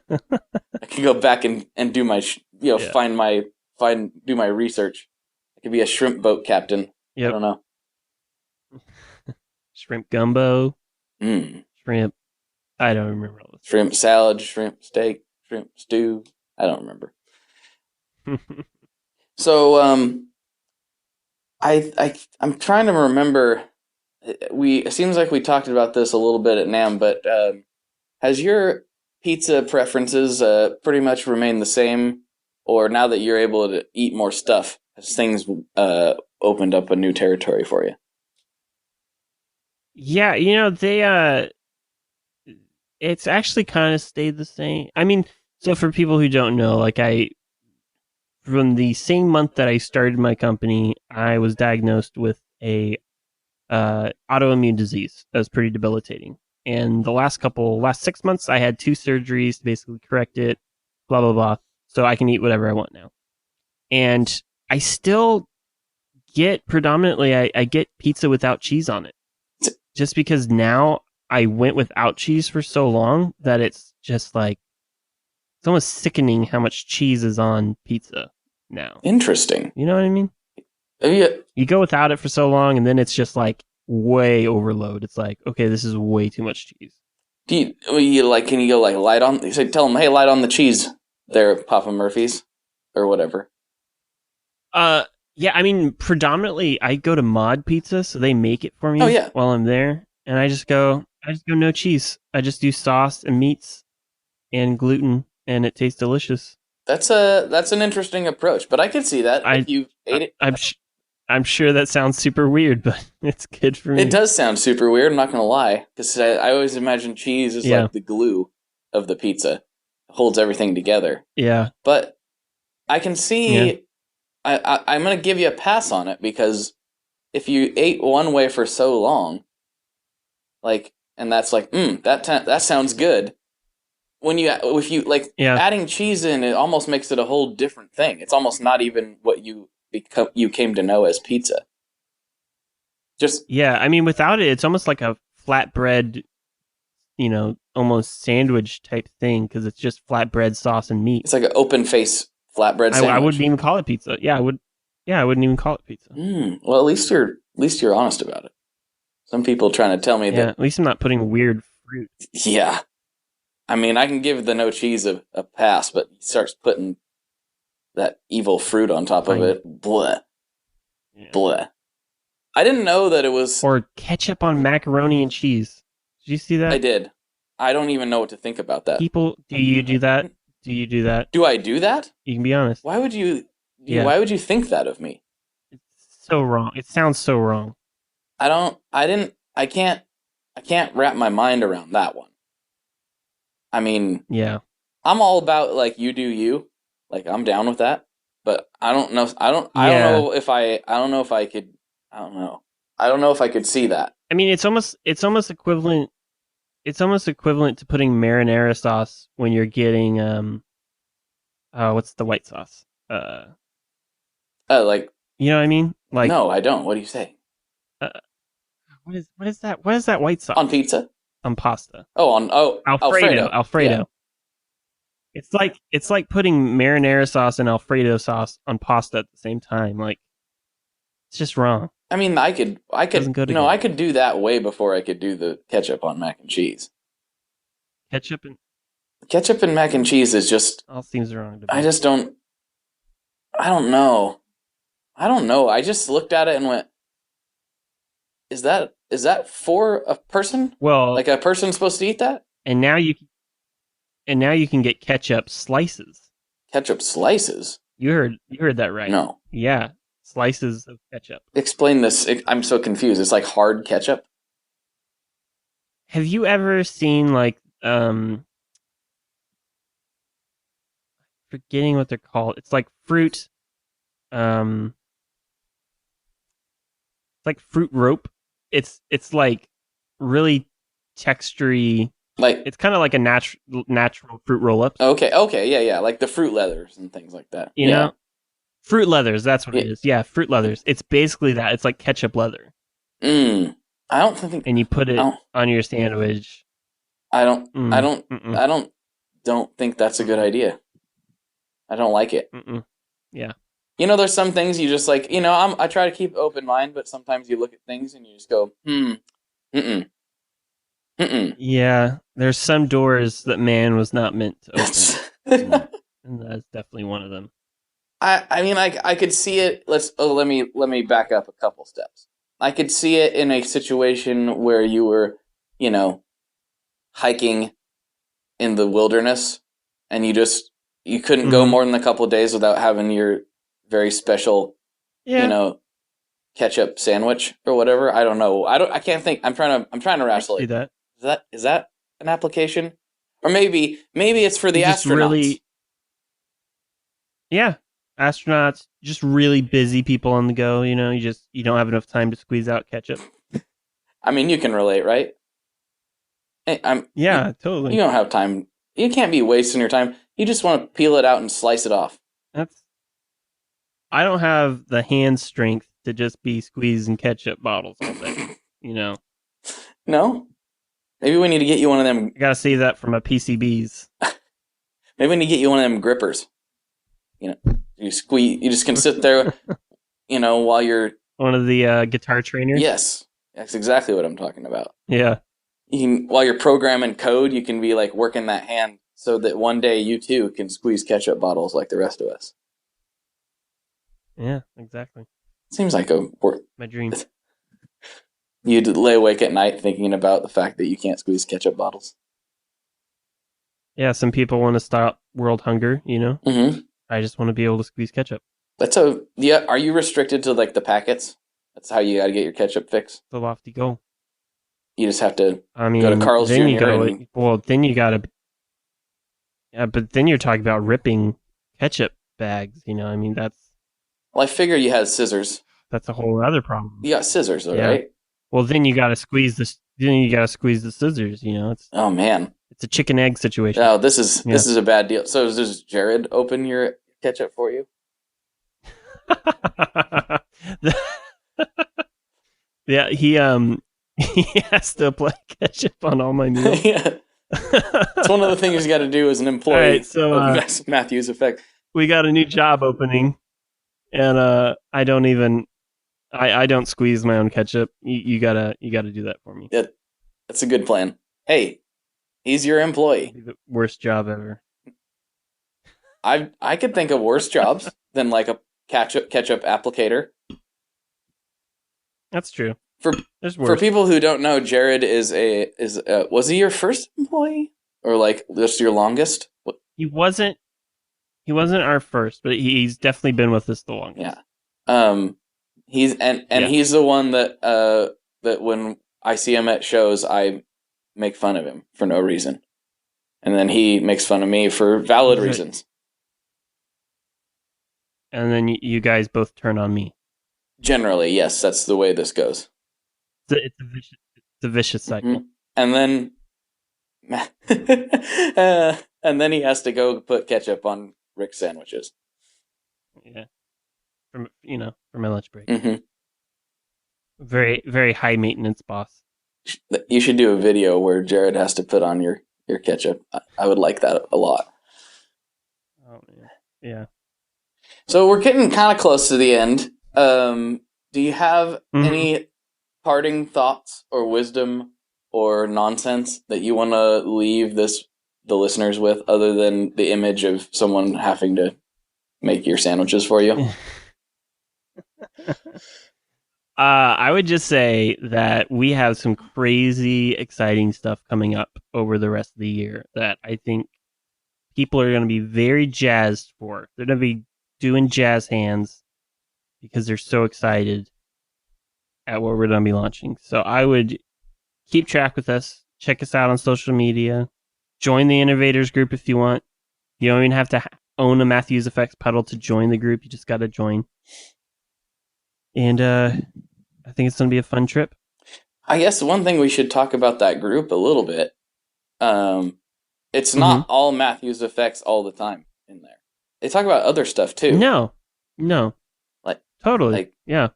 I can go back and do my do my research. I could be a shrimp boat captain. Yep. I don't know. Shrimp gumbo. Mm. Shrimp. I don't remember all this. Shrimp salad, shrimp steak, shrimp stew. I don't remember. So, I'm trying to remember. It seems like we talked about this a little bit at NAMM, but has your pizza preferences pretty much remained the same, or now that you're able to eat more stuff, has things opened up a new territory for you? Yeah, it's actually kind of stayed the same. I mean, so for people who don't know, from the same month that I started my company, I was diagnosed with a autoimmune disease that was pretty debilitating. And the last 6 months, I had 2 surgeries to basically correct it, blah, blah, blah. So I can eat whatever I want now. And I still get predominantly, I get pizza without cheese on it. Just because now I went without cheese for so long that it's just like, it's almost sickening how much cheese is on pizza now. Interesting. You know what I mean? You go without it for so long, and then it's just like way overload. It's like, okay, this is way too much cheese. Can you go like light on? You say, tell them, hey, light on the cheese there, Papa Murphy's, or whatever. Yeah, I mean, predominantly I go to Mod Pizza, so they make it for me while I'm there, and I just go no cheese. I just do sauce and meats and gluten, and it tastes delicious. That's an interesting approach, but I can see that if you ate it. I'm sure that sounds super weird, but it's good for me. It does sound super weird, I'm not going to lie, because I always imagine cheese is like the glue of the pizza. It holds everything together. Yeah. But I can see, I'm going to give you a pass on it, because if you ate one way for so long, and that's like, that sounds good. If you adding cheese in, it almost makes it a whole different thing. It's almost not even what you came to know as pizza. I mean, without it, it's almost like a flatbread, almost sandwich type thing, because it's just flatbread, sauce, and meat. It's like an open face flatbread sandwich. I wouldn't even call it pizza. Yeah, I wouldn't even call it pizza. Well, at least you're honest about it. Some people trying to tell me that. At least I'm not putting weird fruit. Yeah. I mean, I can give the no cheese a pass, but he starts putting that evil fruit on top of it. Bleh. Yeah. Bleh. I didn't know that it was... Or ketchup on macaroni and cheese. Did you see that? I did. I don't even know what to think about that. People, do you do that? Do you do that? Do I do that? You can be honest. Why would you... Why would you think that of me? It's so wrong. It sounds so wrong. I can't wrap my mind around that one. I mean... Yeah. I'm all about, you do you. I'm down with that. But I don't know. I don't know if I could I don't know. I don't know if I could see that. I mean, it's almost equivalent. It's almost equivalent to putting marinara sauce when you're getting what's the white sauce? Like, You know what I mean? Like, no, I don't. What do you say? what is that? What is that white sauce On pizza? on pasta? Alfredo. Alfredo. Yeah. It's like putting marinara sauce and Alfredo sauce on pasta at the same time. Like, it's just wrong. I mean, I could, Doesn't go together. I could do that way before I could do the ketchup on mac and cheese. Ketchup and Ketchup and mac and cheese is just, all seems wrong to me. I don't know. I just looked at it and went, is that for a person? Well, Like a person's supposed to eat that? and now you can get ketchup slices. Ketchup slices? You heard that right. No. Yeah, slices of ketchup. Explain this. I'm so confused. It's like hard ketchup? Have you ever seen like forgetting what they're called? It's like fruit it's like fruit rope. It's like really textury. Like, It's kind of like a natural fruit roll-up. okay, yeah. Like the fruit leathers and things like that. You know? Fruit leathers, that's what it Yeah. is. Yeah, fruit leathers. It's basically that. It's like ketchup leather. I don't think... And you put it on your sandwich. I don't think that's a good idea. I don't like it. Yeah. You know, there's some things you just like, I try to keep open mind, but sometimes you look at things and you just go, mm-mm. Yeah, there's some doors that man was not meant to open. And that's definitely one of them. I mean, I could see it. Let me back up a couple steps. I could see it in a situation where you were, hiking in the wilderness and you couldn't go more than a couple of days without having your very special, ketchup sandwich or whatever. I don't know. I can't think. I'm trying to wrestle Do it. that. Is that an application? Or maybe it's for the astronauts. Yeah. Astronauts, just really busy people on the go, you don't have enough time to squeeze out ketchup. I mean, you can relate, right? Totally. You don't have time. You can't be wasting your time. You just want to peel it out and slice it off. I don't have the hand strength to just be squeezing ketchup bottles all day, No? Maybe we need to get you one of them. I gotta save that for my PCBs. Maybe we need to get you one of them grippers. You just can sit there, while you're... One of the guitar trainers? Yes. That's exactly what I'm talking about. Yeah. While you're programming code, you can be like working that hand so that one day you too can squeeze ketchup bottles like the rest of us. Yeah, exactly. Seems like my dream. You'd lay awake at night thinking about the fact that you can't squeeze ketchup bottles. Yeah, some people want to stop world hunger, Mm-hmm. I just want to be able to squeeze ketchup. Are you restricted to like the packets? That's how you got to get your ketchup fix? The lofty goal. You just have to go to Carl's Jr. Then you gotta... Yeah, but then you're talking about ripping ketchup bags, that's... Well, I figure you had scissors. That's a whole other problem. You got scissors, though, right? Well, then you gotta squeeze the scissors, It's... Oh, man. It's a chicken egg situation. Oh, this is a bad deal. So does Jared open your ketchup for you? Yeah, he has to apply ketchup on all my meals. Yeah. It's one of the things you got to do as an employee. Right, so, of Matthew's Effect. We got a new job opening, and I don't squeeze my own ketchup. You gotta do that for me. Yeah, that's a good plan. Hey, he's your employee. The worst job ever. I could think of worse jobs than like a ketchup applicator. That's true. For people who don't know, Jared was he your first employee or like just your longest? He wasn't our first, but he's definitely been with us the longest. Yeah. He's the one that when I see him at shows, I make fun of him for no reason, and then he makes fun of me for valid reasons. And then you guys both turn on me. Generally, yes, that's the way this goes. It's a vicious cycle. And then, and then he has to go put ketchup on Rick's sandwiches. Yeah, for my lunch break. Mm-hmm. Very, very high maintenance boss. You should do a video where Jared has to put on your ketchup. I would like that a lot. Oh man, yeah. So we're getting kind of close to the end. Do you have any parting thoughts or wisdom or nonsense that you want to leave the listeners with, other than the image of someone having to make your sandwiches for you? I would just say that we have some crazy, exciting stuff coming up over the rest of the year that I think people are going to be very jazzed for. They're going to be doing jazz hands because they're so excited at what we're going to be launching. So I would keep track with us. Check us out on social media. Join the Innovators group if you want. You don't even have to own a Matthews Effects pedal to join the group. You just got to join. And I think it's going to be a fun trip. I guess one thing we should talk about that group a little bit. It's not all Matthews Effects all the time in there. They talk about other stuff too. No. Like Totally. Yeah.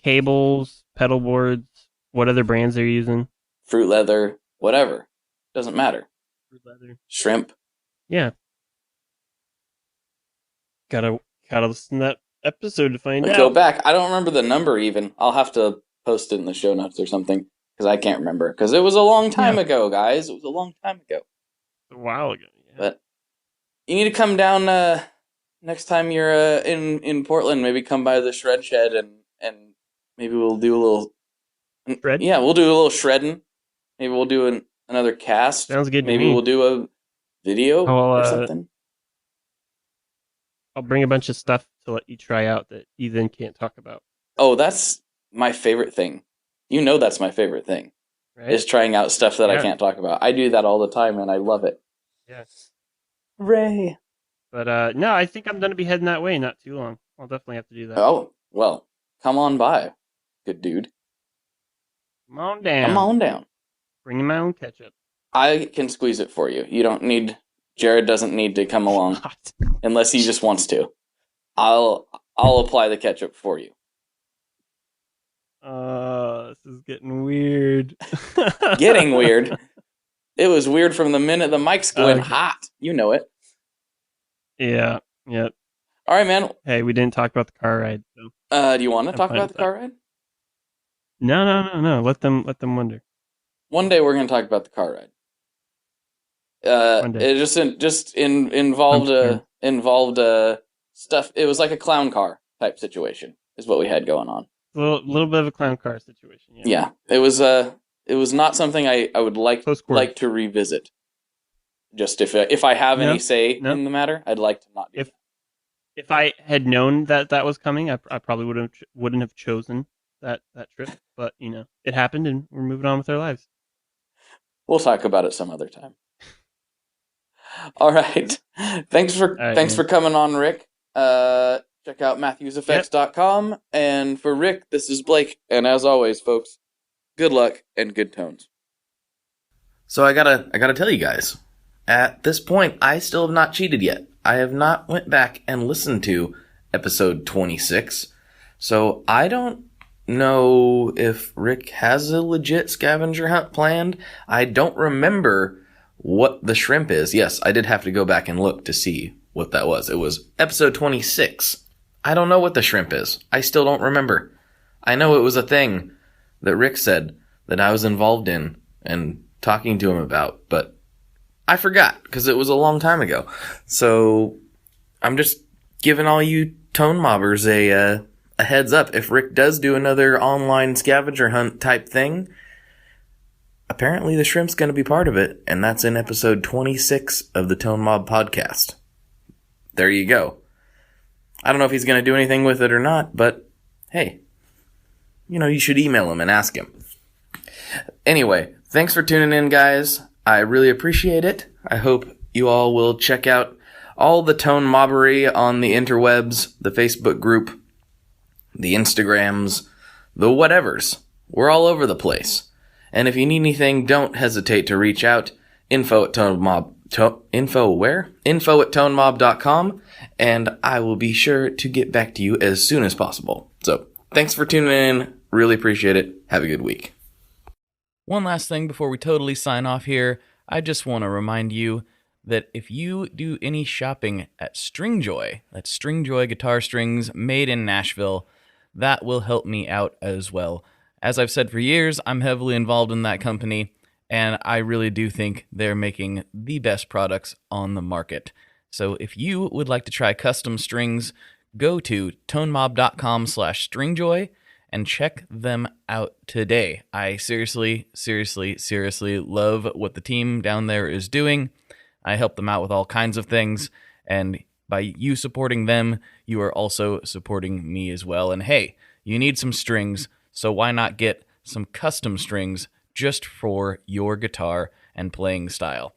Cables, pedal boards, what other brands they're using. Fruit leather, whatever. Doesn't matter. Fruit leather. Shrimp. Yeah. Gotta listen to that episode to find out. Go back. I don't remember the number even. I'll have to post it in the show notes or something, because I can't remember. Because it was a long time ago, guys. It was a long time ago. A while ago. Yeah. But you need to come down next time you're in Portland. Maybe come by the shred shed and maybe we'll do a little shred. Yeah, we'll do a little shredding. Maybe we'll do another cast. Sounds good. Maybe we'll do a video or something. I'll bring a bunch of stuff to let you try out that you then can't talk about. Oh, that's my favorite thing. You know that's my favorite thing. Right? Is trying out stuff that I can't talk about. I do that all the time, and I love it. Yes. Ray. But no, I think I'm going to be heading that way not too long. I'll definitely have to do that. Oh, well, come on by, good dude. Come on down. Come on down. Bring my own ketchup. I can squeeze it for you. You don't need... Jared doesn't need to come along unless he just wants to. I'll apply the ketchup for you. This is getting weird. Getting weird. It was weird from the minute the mic's going hot. You know it. Yeah. Yep. All right, man. Hey, we didn't talk about the car ride. So do you want to talk about the car ride? No. Let them wonder. One day we're going to talk about the car ride. It just involved stuff. It was like a clown car type situation is what we had going on. A little bit of a clown car situation. Yeah. It was not something I would like to revisit. Just if I have any say in the matter, I'd like to not do that. If I had known that was coming, I probably wouldn't have chosen that trip. But it happened, and we're moving on with our lives. We'll talk about it some other time. All right. Thanks for coming on, Rick. Check out MatthewsEffects.com. And for Rick, this is Blake. And as always, folks, good luck and good tones. So I gotta tell you guys, at this point, I still have not cheated yet. I have not went back and listened to episode 26. So I don't know if Rick has a legit scavenger hunt planned. I don't remember what the shrimp is. Yes, I did have to go back and look to see what that was. It was episode 26. I don't know what the shrimp is. I still don't remember. I know it was a thing that Rick said that I was involved in and talking to him about, but I forgot because it was a long time ago. So I'm just giving all you tone mobbers a heads up. If Rick does do another online scavenger hunt type thing, apparently the shrimp's going to be part of it, and that's in episode 26 of the Tone Mob podcast. There you go. I don't know if he's going to do anything with it or not, but hey, you should email him and ask him. Anyway, thanks for tuning in, guys. I really appreciate it. I hope you all will check out all the tone mobbery on the interwebs, the Facebook group, the Instagrams, the whatevers. We're all over the place. And if you need anything, don't hesitate to reach out. Info at tonemob.com, and I will be sure to get back to you as soon as possible. So, thanks for tuning in. Really appreciate it. Have a good week. One last thing before we totally sign off here. I just want to remind you that if you do any shopping at Stringjoy, that's Stringjoy guitar strings made in Nashville, that will help me out as well. As I've said for years, I'm heavily involved in that company, and I really do think they're making the best products on the market. So if you would like to try custom strings, go to tonemob.com/stringjoy and check them out today. I seriously love what the team down there is doing. I help them out with all kinds of things, and by you supporting them, you are also supporting me as well. And hey, you need some strings, so why not get some custom strings just for your guitar and playing style?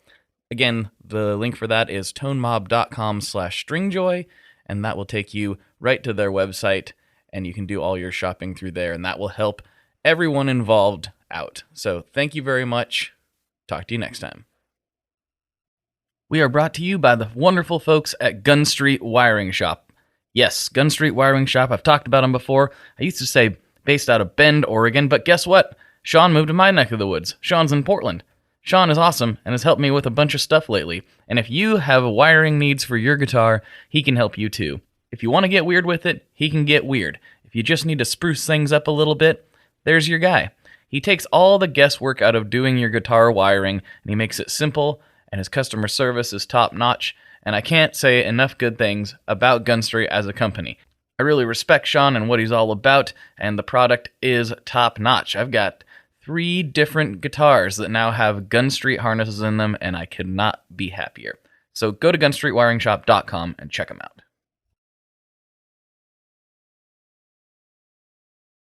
Again, the link for that is tonemob.com/stringjoy, and that will take you right to their website, and you can do all your shopping through there, and that will help everyone involved out. So thank you very much. Talk to you next time. We are brought to you by the wonderful folks at Gun Street Wiring Shop. Yes, Gun Street Wiring Shop. I've talked about them before. I used to say based out of Bend, Oregon, but guess what? Sean moved to my neck of the woods. Sean's in Portland. Sean is awesome and has helped me with a bunch of stuff lately. And if you have wiring needs for your guitar, he can help you too. If you want to get weird with it, he can get weird. If you just need to spruce things up a little bit, there's your guy. He takes all the guesswork out of doing your guitar wiring, and he makes it simple, and his customer service is top-notch, and I can't say enough good things about Gun Street as a company. I really respect Sean and what he's all about, and the product is top-notch. I've got 3 different guitars that now have Gun Street harnesses in them, and I could not be happier. So go to gunstreetwiringshop.com and check them out.